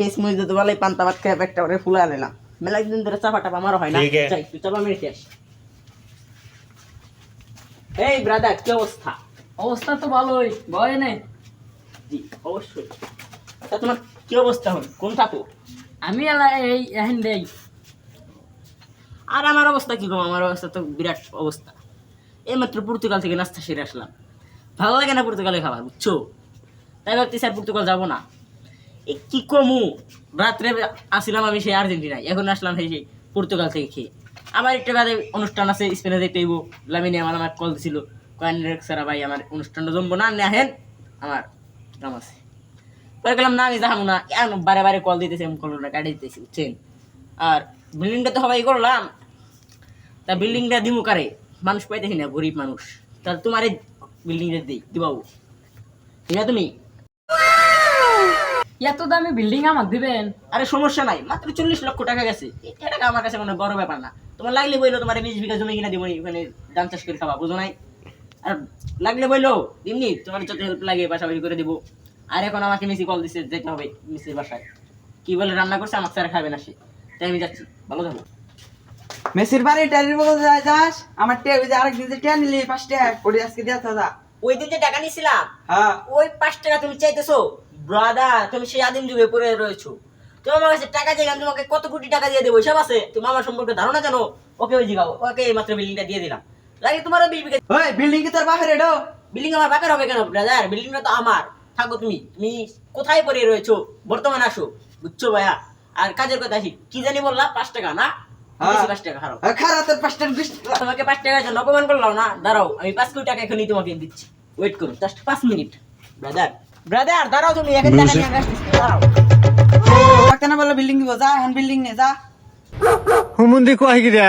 Pace মুই যদি বলে পান্তা ভাত খেয়ে একটা করে ফুলা নিলাম মেলা দিন ধরে চাপা টাপা আমারও হয় না যাই তুই চাপা মেরে খেয়ে এই ব্রাদার কি অবস্থা? অবস্থা তো ভালোই, ভয় নেই। জি অবশ্যই। তা তোমার কি অবস্থা হল? কোন থাকো? আমি এই এখন দেই। আর আমার অবস্থা কি কম? আমার অবস্থা তো বিরাট অবস্থা। এইমাত্র পর্তুগাল থেকে নাস্তা সেরে আসলাম। ভালো লাগে না পর্তুগালে খাবার, বুঝছো? তাই ভাবছি স্যার পর্তুগাল যাবো না। এ কি কমু, রাত্রে আসছিলাম আমি সেই আর্জেন্টিনায়, এখন আসলাম সেই পর্তুগাল থেকে খেয়ে। আমার একটু বাদে অনুষ্ঠান আছে স্পেনে যেতে হইব। লামিনে আমার কল দিছিল, কয়েন সারা ভাই আমার অনুষ্ঠানটা জমবো না, নেহেন আমার কাম আছে। পরে গেলাম না আমি যাবো না, এখন বারে বারে কল দিতেছি, আমি কলটা কাটিয়ে দিতেছি, বুঝছেন? আর বিল্ডিংটা তো সবাই করলাম, তা বিল্ডিংটা দিমু কারে? মানুষ পাইতেছি না, গরিব মানুষ। তাহলে তোমার এই বিল্ডিংটা দিই দিবাবু, ঠিক আছে? তুমি এত দামি বিল্ডিং আমাকে দিবেন? আরে সমস্যা নাই, মাত্র 40 লক্ষ টাকা গেছে। এটা টাকা আমার কাছে কোনো বড় ব্যাপার না। তোমার লাগলে বইলো তোমার 20 বিঘা জমি কিনা দিব, ওখানে ধান চাষ করে খাবা, বুঝো নাই? আর লাগলে বইলো দিমনি, তোমার যত হেল্প লাগে পাশাপাশি করে দিব। আর এখন আমাকে মিসি কল দিচ্ছে, যেতে হবে মিসির বাসায়। কি বলে রান্না করছে, আমার স্যার খাবে না সে, তাই আমি যাচ্ছি। ভালো থাকো। মেসির বাড়ি টাইরের বদল যায় যাস, আমার টিয়া ওই যে আরেকদিন যে টিয়া নিলি 5 টাকা ওটি আজকে দিয়া দাদা। ওই দিন যে টাকা নিয়েছিলাম, হ্যাঁ ওই 5 টাকা তুমি চাইতেছো? ব্রাদার, তুমি সেই আদিম যুগে পড়ে রয়েছো। তুমি আমার কাছে টাকা চাইলাম, তোমাকে কত কোটি টাকা দিয়ে দেবো সব আছে? তুমি আমার সম্পর্কে ধারণা জানো? ওকে ওই জিগাও, ওকে এই মাত্র বিল্ডিংটা দিয়ে দিলাম। লাগে তোমারও 20 বিঘা। ওই বিল্ডিং কি তোর বাপের এডো? বিল্ডিং আমার বাপের হবে কেন ব্রাদার? বিল্ডিংটা তো আমার। থাকো তুমি, তুমি কোথায় পড়ে রয়েছো? বর্তমানে আসো, বুঝছো ভাইয়া? আর কাজের কথা আসি, কি জানি বললা? 5 টাকা না? 5 টাকা হারো। খারাপ তোর 5 টাকা 20 টাকা। তোমাকে 5 টাকার জন্য অপমান করলাম না? দাঁড়াও, আমি 5 কোটি টাকা এখনই তোমাকে দিচ্ছি। ওয়েট করো জাস্ট 5 মিনিট। ব্রাদার ব্রাদার দাঁড়াও, তুমি এখন টাকা নিয়ে আসতেছি, দাঁড়াও। টাকা না বলে বিল্ডিং দিব, যা এখন বিল্ডিং নে যা। হুমুন্দি কয় গিরা